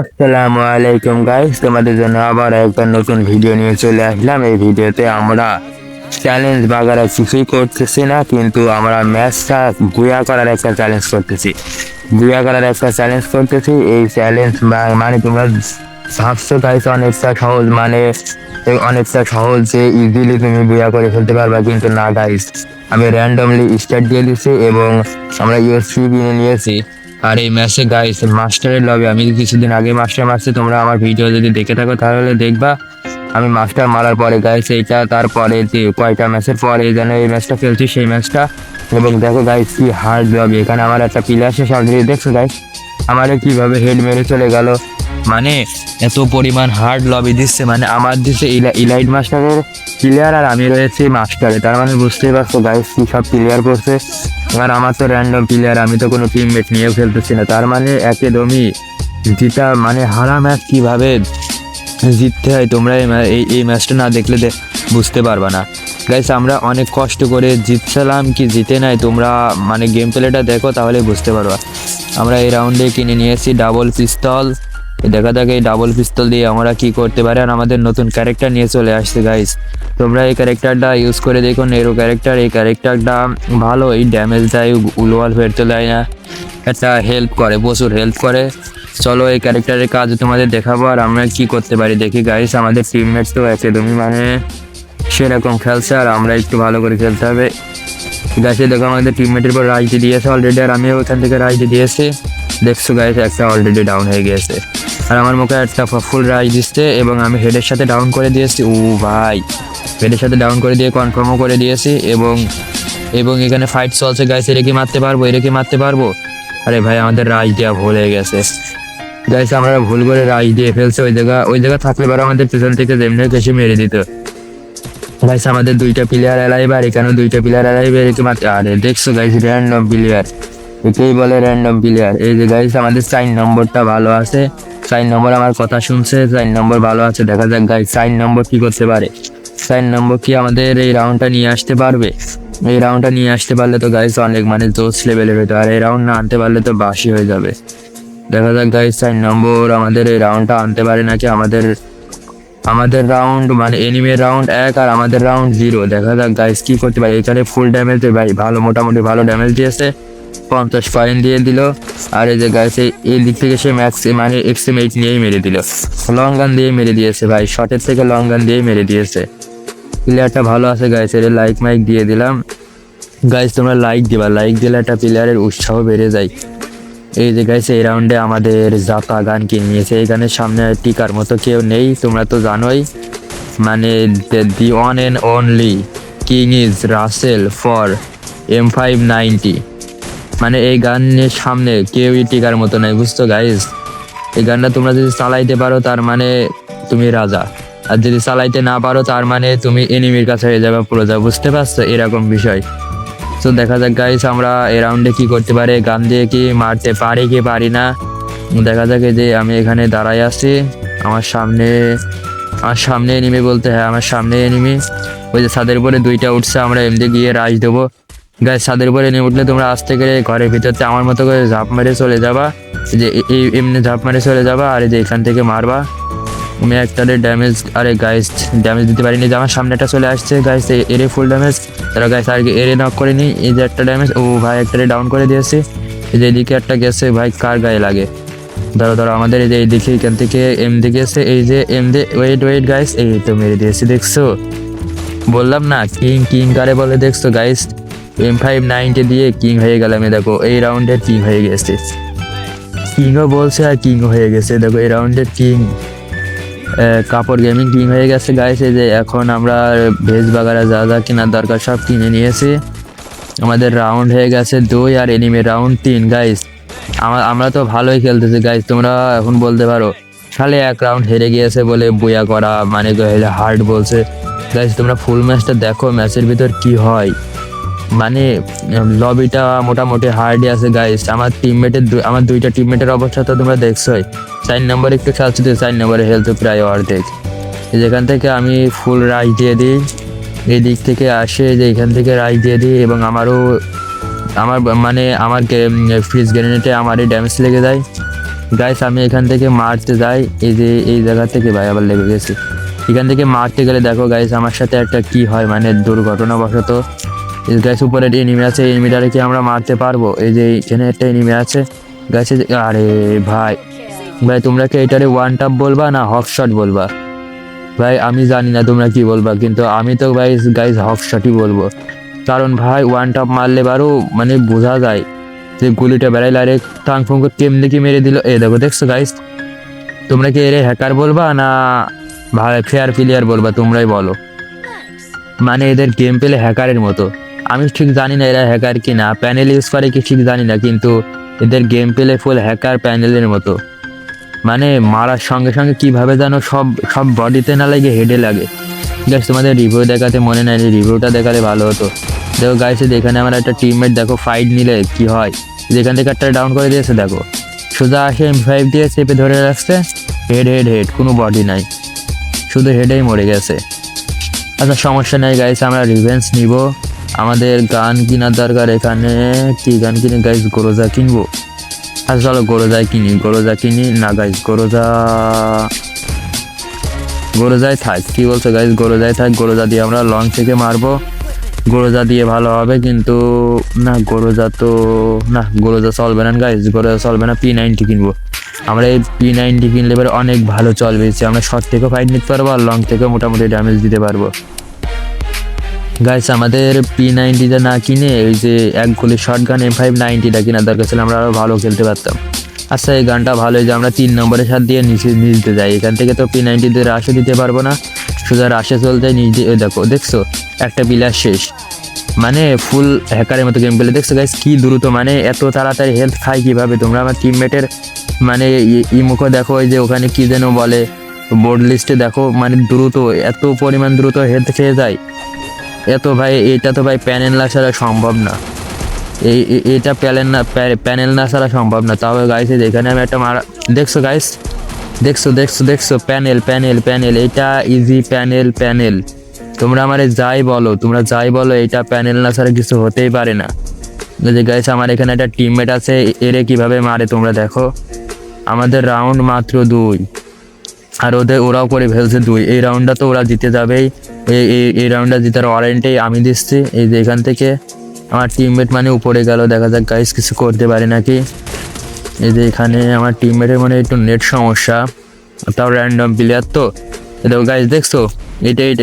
আসসালামু আলাইকুম গাইস, তোমাদের জন্য আবার একটা নতুন ভিডিও নিয়ে চলে আসলাম। এই ভিডিওতে আমরা চ্যালেঞ্জ বাগারা কিছুই করতেছি না, কিন্তু আমরা ম্যাচটা বুয়া করার একটা চ্যালেঞ্জ করতেছি। বুয়া করার একটা চ্যালেঞ্জ করতেছি। এই চ্যালেঞ্জ মানে তোমরা ভাবছো গাইস অনেকটা সহজ, মানে অনেকটা সহজ যে ইজিলি তুমি বুয়া করে ফেলতে পারবা, কিন্তু না গাইস। আমি র্যান্ডমলি স্টার্ট দিয়ে দিচ্ছি এবং আমরা ইউএসপি কিনে নিয়েছি। আর এই ম্যাচে গাইস মাস্টারের লবে আমি কিছুদিন আগে মাস্টার মারছি, তোমরা আমার ভিডিও যদি দেখে থাকো তাহলে দেখবা। আমি মাস্টার মারার পরে গাইস এইটা তারপরে যে কয়টা ম্যাচের পরে যেন এই ম্যাচটা খেলছি সেই ম্যাচটা। এবং দেখো গাইস কি হার্ড লবি, এখানে আমার একটা প্লেয়ার শেষ অলরেডি দেখছো গাইস আমারে কিভাবে হেড মেরে চলে গেল। মানে এত পরিমাণ হার্ড লবি দিচ্ছে, মানে আমার দিচ্ছে ইলাইট মাস্টারের প্লেয়ার আর আমি রয়েছি মাস্টারে। তার মানে বুঝতেই পারছো গাইস কি সব প্লেয়ার করছে। আর আমার তো র্যান্ডম প্লেয়ার, আমি তো কোনো টিমমেট নিয়েও খেলতেছি না। তার মানে একদমই যেটা মানে হারা ম্যাচ কিভাবে জিততে হয় তোমরা এই ম্যাচটা না দেখলে বুঝতে পারবা না গাইস। আমরা অনেক কষ্ট করে জিতছিলাম কি জিতে নাই, তোমরা মানে গেম প্লেটা দেখো তাহলে বুঝতে পারবা। আমরা এই রাউন্ডে কিনে নিয়েছি ডাবল পিস্তল। দেখা যাক এই ডাবল পিস্তল দিয়ে আমরা কি করতে পারি। আর আমাদের নতুন ক্যারেক্টার নিয়ে চলে আসছে গাইস, তোমরা এই ক্যারেক্টারটা ইউজ করে দেখো। নেরো ক্যারেক্টার, এই ক্যারেক্টারটা ভালো, এই ড্যামেজ দেয়, উলওয়াল ফেরতে দেয় না, একটা হেল্প করে, প্রচুর হেল্প করে। চলো এই ক্যারেক্টারের কাজ তোমাদের দেখাবো আর আমরা কি করতে পারি দেখি গাইস। আমাদের টিমমেটস তো একদমই মানে সেরকম খেলছে আর আমরা একটু ভালো করে খেলতে হবে গাইসে। দেখো আমাদের টিমমেটের পর রাইট দিয়েছে অলরেডি আর আমিও ওখান থেকে রাইট দিয়েছি। দেখছো গাইস একটা অলরেডি ডাউন হয়ে গিয়েছে আর আমার মুখে একটা ফুল রাইট দিচ্ছে এবং আমি হেডের সাথে ডাউন করে দিয়েছি। ও ভাই, হেডের সাথে ডাউন করে দিয়ে কনফার্মও করে দিয়েছি এবং এবং এখানে ফাইট চলছে গাইস। এর কি মারতে পারবো, এর কি মারতে পারবো? আরে ভাই আমাদের রাইট দেওয়া ভুল হয়ে গেছে গাইস, আমরা ভুল করে রাইট দিয়ে ফেলছে। ওই জায়গা থাকলে পরে আমাদের পিছন থেকে যেমনি এসে মেরে দিত গাইস। আমাদের দুইটা প্লেয়ার অ্যালাইভ আর এখানেও দুইটা প্লেয়ার অ্যালাইভ, এর কি মারতে? আরে দেখছো গাইস র্যান্ডম প্লেয়ার, একেই বলে র্যান্ডম প্লেয়ার। এই যে গাইস আমাদের 4 নম্বরটা ভালো আছে, 4 নম্বর আমার কথা শুনছে, 4 নম্বর ভালো আছে। দেখা যাক গাইস 4 নম্বর কি করতে পারে। 4 নম্বর কি আমাদের এই রাউন্ডটা নিয়ে আসতে পারবে? এই রাউন্ডটা নিয়ে আসতে পারলে তো গাইস অনেক মানে জোস লেভেলের হতো, আর এই রাউন্ড না আনতে পারলে তো বাসি হয়ে যাবে। দেখা যাক গাইস 4 নম্বর আমাদের এই রাউন্ডটা আনতে পারে নাকি। আমাদের রাউন্ড মানে এনিমির রাউন্ড 1 আর আমাদের রাউন্ড 0। দেখা যাক গাইস কি করতে পারে। এখানে ফুল ড্যামেজ ভাই, ভালো মোটামুটি ভালো ড্যামেজ দিয়েছে, 50 পয়েন্ট দিয়ে দিল। আর এই যে গাইস এই দিক থেকে সে ম্যাক্স মানে এক্সএম8 নিয়েই মেরে দিল, লং গান দিয়ে মেরে দিয়েছে ভাই, শটের থেকে লং গান দিয়ে মেরে দিয়েছে। প্লেয়ারটা ভালো আছে গাইস, এর লাইক মাইক দিয়ে দিলাম গাইস। তোমরা লাইক দিবা, লাইক দিলে একটা প্লেয়ারের উৎসাহ বেড়ে যায়। এই যে গাইস এই রাউন্ডে আমাদের জাতা গান কিনে নিয়েছে। এই গানের সামনে টিকার মতো কেউ নেই, তোমরা তো জানোই। মানে the one and only king is Russell for M590। মানে এই গানের সামনে কেউই টিকার মতো নাই, বুঝছো গাইস। এই গানটা তোমরা যদি চালাইতে পারো তার মানে তুমি রাজা, আর যদি চালাইতে না পারো তার মানে তুমি এনিমির কাছে হয়ে যাবে প্রজা, বুঝতে পারছো এরকম বিষয়। তো দেখা যাক গাইস আমরা এই রাউন্ডে কি করতে পারি, গান দিয়ে কি মারতে পারি কি পারি না। দেখা যাক যে আমি এখানে দাঁড়াই আছি, আমার সামনে এনিমি বলতে, হ্যাঁ আমার সামনে এনিমি। ওই যে ছাদের উপরে দুইটা উঠছে, আমরা এমনি গিয়ে রাইজ দেবো গাইস। ছাদের উপরে এনে উঠলে তোমরা আজ থেকে ঘরের ভিতরতে আমার মতো করে ঝাঁপ মেরে চলে যাবা, যে এমনি ঝাঁপ মেরে চলে যাবা আর এই যে এখান থেকে মারবা। আমি একটা ড্যামেজ, আরে গাইস ড্যামেজ দিতে পারিনি, যে আমার সামনে একটা চলে আসছে গাইস, এরে ফুল ড্যামেজ। তারা গাইস আর এরে নক করেনি, এই যে একটা ড্যামেজ। ও ভাই একটা ডাউন করে দিয়েছে। এই যে এদিকে একটা গেছে ভাই, কার গায়ে লাগে? ধরো আমাদের এই যে এইদিকে এখান থেকে এমডি গেছে, এই যে এমডি। ওয়েট গাইস, এই তো মেরে দিয়েছি, দেখছো? বললাম না কিং কারে বলে, দেখছো গাইস? M590 দিয়ে কিং হয়ে গেলাম। দেখো এই রাউন্ডের কিং হয়ে গেছে, কিংও বলছে আর কিংও হয়ে গেছে। দেখো এই রাউন্ডের কিং কাপড় গেমিং কিং হয়ে গেছে গাইস। এই যে এখন আমরা ভেজ বাগারা যা যা কেনার দরকার সব কিনে নিয়েছি। আমাদের রাউন্ড হয়ে গেছে 2 আর এনিমির রাউন্ড 3 গাইস। আমরা তো ভালোই খেলতেছি গাইস। তোমরা এখন বলতে পারো সালে এক রাউন্ড হেরে গিয়েছে বলে বইয়া করা মানে হার্ড বলছে গাইস। তোমরা ফুল ম্যাচটা দেখো, ম্যাচের ভিতর কি হয়। মানে লবিটা মোটামুটি হার্ডই আছে গাইস। আমার দুইটা টিমমেটের অবস্থা তো তোমরা দেখছোই। 4 নম্বর একটু খেলছে, 4 নম্বরে হেলথ প্রায় অর্ধেক। যেখান থেকে আমি ফুল রাইজ দিয়ে দিই, এই দিক থেকে আসে যে এখান থেকে রাইজ দিয়ে দিই এবং আমার ফ্রিজ গ্রেনেডে আমারই ড্যামেজ লেগে যায়। গাইস আমি এখান থেকে মারতে যাই, এই যে এই জায়গা থেকে ভাই আবার লেগে গেছি। এখান থেকে মারতে গেলে দেখো গাইস আমার সাথে একটা কি হয়, মানে দুর্ঘটনাবশত গাইস উপরে এনিমি আছে, এনিমিটারে কি আমরা মারতে পারবো? এই যে এখানে একটা এনিমি আছে গাইস। আরে ভাই ভাই তোমরা কি এটারে ওয়ান টাপ বলবা না হক শট বলবা? ভাই আমি জানি না তোমরা কি বলবা, কিন্তু আমি তো গাইস হক শটই বলবো। কারণ ভাই ওয়ান টাপ মারলে বারো মানে বোঝা যায় যে গুলিটা বেড়াইলে আরে টাং ফং করে কেমনি কি মেরে দিল। দেখো দেখছো গাইস, তোমরা কি এর হ্যাকার বলবা না ভাই ফেয়ার প্লেয়ার বলবা? তোমরাই বলো। মানে এদের গেম পেলে হ্যাকারের মতো। আমি ঠিক জানি না এরা হ্যাকার কি না, প্যানেল ইউজ করে কি ঠিক জানি না, কিন্তু এদের গেম পেলে ফুল হ্যাকার প্যানেলের মতো। মানে মারার সঙ্গে সঙ্গে কিভাবে যেন সব সব বডিতে না লাগে, হেডে লাগে। গাইস তোমাদের রিভিউ দেখাতে মনে নাই, রিভিউটা দেখালে ভালো হতো। দেখো গাইস এখানে আমার একটা টিমমেট দেখো ফাইট নিলে কি হয়, যেখান থেকে একটা ডাউন করে দিয়েছে দেখো, সোজা আসে M5 দিয়ে চেপে ধরে রাখছে, হেড হেড হেড, কোনো বডি নাই, শুধু হেডেই মরে গেছে। আচ্ছা সমস্যা নেই গাইস, আমরা রিভেন্স নিব। আমাদের গান কেনার দরকার, এখানে কি গান কিনে গাইস? গোরোজা কিনবো। আচ্ছা চলো গোরোজাই কিনি না গাইস, গোরোজাই থাক। কি বলছো গাইস? গোরোজাই থাক। গোরোজা দিয়ে আমরা লং থেকে মারবো, গোরোজা দিয়ে ভালো হবে। কিন্তু না গোরোজা চলবে না গাইস, গোরোজা চলবে না। P90 কিনবো আমরা। এই P90 কিনলে এবার অনেক ভালো চলবে, আমরা শর্ট থেকেও ফাইট নিতে পারবো আর লং থেকেও মোটামুটি ড্যামেজ দিতে পারবো। গাইস আমাদের P90টা না কিনে ওই যে এক গুলি শর্ট গান M590টা কেনার দরকার ছিল, আমরা আরও ভালো খেলতে পারতাম। আচ্ছা এই গানটা ভালো, যে আমরা 3 নম্বরের সাথে দিয়ে নিচে যাই। এখান থেকে তো P90 দিয়ে রাশে দিতে পারবো না, সোজা রাশে চলতে নিচে। দেখছো একটা প্লেয়ার শেষ, মানে ফুল হ্যাকারের মতো গেম পেলে। দেখছো গাইস কি দ্রুত, মানে এত তাড়াতাড়ি হেলথ খাই কিভাবে? তোমরা আমার টিমমেটের মানে ইমুখো দেখো, ওই যে ওখানে কি যেন বলে বোর্ড লিস্টে দেখো, মানে দ্রুত এত পরিমাণ দ্রুত হেলথ খেয়ে যায় এত। ভাই এটা তো ভাই প্যানেল না ছাড়া সম্ভব না, এটা প্যানেল না ছাড়া সম্ভব না। তাও গাইস এখানে আমি একটা মারা, দেখছো গাইস, দেখছো প্যানেল, এটা ইজি প্যানেল। তোমরা আমারে যাই বলো এটা প্যানেল না ছাড়া কিছু হতেই পারে না। যে গাইস আমার এখানে একটা টিমমেট আছে, এরে কিভাবে মারে তোমরা দেখো। আমাদের রাউন্ড মাত্র 2 আর ওরাও করে ফেলছে 2। এই রাউন্ডটা তো ওরা জিতে যাবেই, এই রাউন্ডটা জিতার ওয়ারেন্টেই আমি দিচ্ছি। এই যে এখান থেকে আমার টিমমেট মানে উপরে গেল, দেখা যাক গাইস কিছু করতে পারে নাকি। এই যে এখানে আমার টিমমেটের মানে একটু নেট সমস্যা, তাও র্যান্ডম প্লেয়ার তো। দেখো গাইস দেখছো,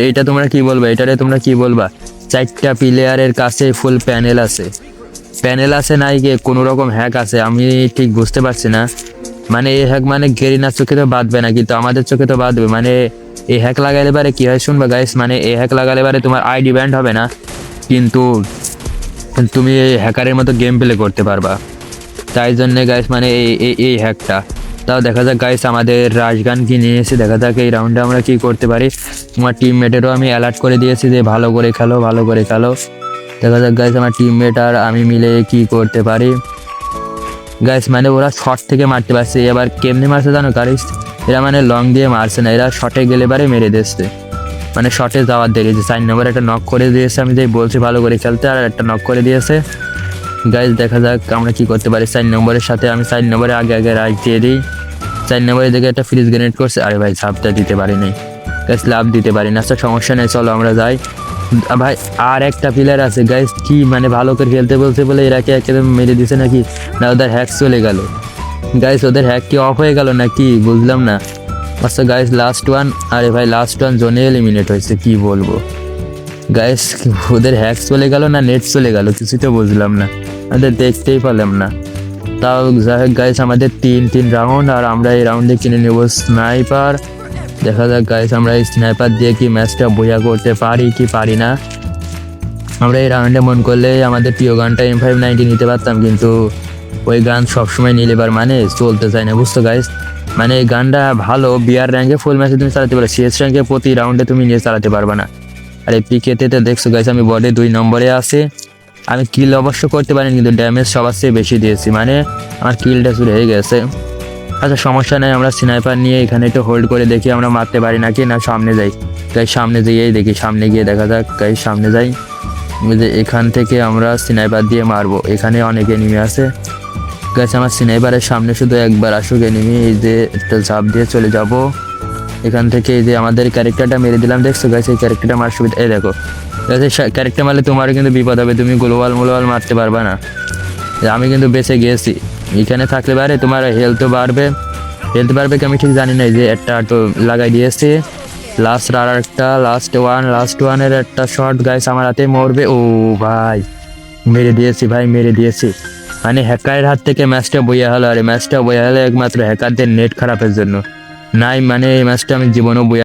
এটা তোমরা কি বলবা? এটারে তোমরা কি বলবা? 4টা প্লেয়ারের কাছে ফুল প্যানেল আছে নাই গিয়ে কোনো রকম হ্যাক আছে, আমি ঠিক বুঝতে পারছি না। মানে এই হ্যাক মানে গেরিনার চোখে তো বাঁধবে না, কিন্তু আমাদের চোখে তো বাঁধবে। মানে এই হ্যাক লাগালে পারে কি হয় শুনবা গাইস, মানে এই হ্যাক লাগালে পারে তোমার আইডি ব্যান্ড হবে না, কিন্তু তুমি এই হ্যাকারের মতো গেম প্লে করতে পারবা। তাই জন্য গাইস মানে এই হ্যাকটা। তাও দেখা যাক গাইস আমাদের রাশগান কি নিয়ে এসে, দেখা যাক এই রাউন্ডে আমরা কি করতে পারি। আমার টিমমেটেরও আমি অ্যালার্ট করে দিয়েছি যে ভালো করে খেলো। দেখা যাক গাইস আমার টিমমেট আর আমি মিলে কি করতে পারি। গাইস মানে ওরা শর্ট থেকে মারতে পারছে, এবার কেমনি মারছে জানো গাইস? এরা মানে লং দিয়ে মারছে না, এরা শর্টে গেলে বারে মেরে দিচ্ছে, মানে শর্টে যাওয়ার দেখেছে। 4 নম্বরে একটা নক করে দিয়েছে, আমি যে বলছি ভালো করে খেলতে, আর একটা নক করে দিয়েছে। গাইস দেখা যাক আমরা কি করতে পারি। 4 নম্বরের সাথে আমি 4 নম্বরে আগে রাইট দিয়ে দিই। 4 নম্বরের দিকে একটা ফ্রিজ গ্রেনেড করছে, আরে ভাই ঝাপটা দিতে পারিনি গাইস, লাভ দিতে পারি না। আচ্ছা সমস্যা নেই, চলো আমরা যাই। ভাই আর একটা প্লেয়ার আছে গাইস, কি মানে ভালো করে খেলতে বলছে বলে এরাকে একদম মেরে দিছে নাকি? না ওদের হ্যাক চলে গেল গাইস, ওদের হ্যাক কি অফ হয়ে গেল নাকি বুঝলাম না। আচ্ছা গাইস লাস্ট ওয়ান, আরে ভাই লাস্ট ওয়ান জোনে এলিমিনেট হয়েছে, কি বলবো গাইস। ওদের হ্যাক চলে গেল না নেট চলে গেল, কিছুই তো বুঝলাম না, আমাদের দেখতেই পেলাম না। তাও যাই হোক গাইস আমাদের 3 রাউন্ড, আর আমরা এই রাউন্ডে কিনে নেব স্নাইপার। দেখা যাক গাইস আমরা এই স্নাইপার দিয়ে কি ম্যাচটা বোঝা করতে পারি কি পারি না। আমরা এই রাউন্ডে মন করলে আমাদের প্রিয় গানটা M590 নিতে পারতাম, কিন্তু ওই গান সবসময় নিলে এবার মানে চলতে চায় না, বুঝতো গাইস। মানে এই গানটা ভালো বিআর র্যাঙ্কে ফুল ম্যাচে তুমি চালাতে পারো, CS র্যাঙ্কে প্রতি রাউন্ডে তুমি নিয়ে চালাতে পারবে না। আর এই পিকেতে তো দেখছো গাইস আমি বডে 2 নম্বরে আছে, আমি কিল অবশ্য করতে পারিনি, কিন্তু ড্যামেজ সবার চেয়ে বেশি দিয়েছি, মানে আমার কিলটা শুরু হয়ে গেছে। আচ্ছা সমস্যা নেই, আমরা স্নাইপার নিয়ে এখানে একটু হোল্ড করে দেখি আমরা মারতে পারি নাকি না। সামনে যাই গাইস, সামনে যেয়েই দেখি, সামনে গিয়ে দেখা যাক গাইস, সামনে যাই। যে এখান থেকে আমরা স্নাইপার দিয়ে মারবো, এখানে অনেক এনিমি আছে। গাছ আমার স্নাইপারের সামনে শুধু একবার আসুক এনিমি, এই যে একটা ঝাঁপ দিয়ে চলে যাব এখান থেকে। এই যে আমাদের ক্যারেক্টারটা মেরে দিলাম, দেখছো গাছ এই ক্যারেক্টারটা মার সুবিধা, এই দেখো ক্যারেক্টার মারলে তোমারও কিন্তু বিপদ হবে, তুমি গ্লোবাল মারতে পারবে না। আমি কিন্তু বেঁচে গিয়েছি, এখানে থাকলে পারে তোমার হেলথও বাড়বে, কি আমি ঠিক জানি না। এই যে একটা তো লাগাই দিয়েছি, লাস্ট ওয়ানের একটা শট গাইস আমার হাতে মরবে। ও ভাই মেরে দিয়েছি, মানে হ্যাকারের হাত থেকে ম্যাচটা বইয়া হলো, আর এই ম্যাচটা বইয়া হলো একমাত্র হ্যাকারদের নেট খারাপের জন্য। নাই মানে এই ম্যাচটা আমি জীবনেও বইয়া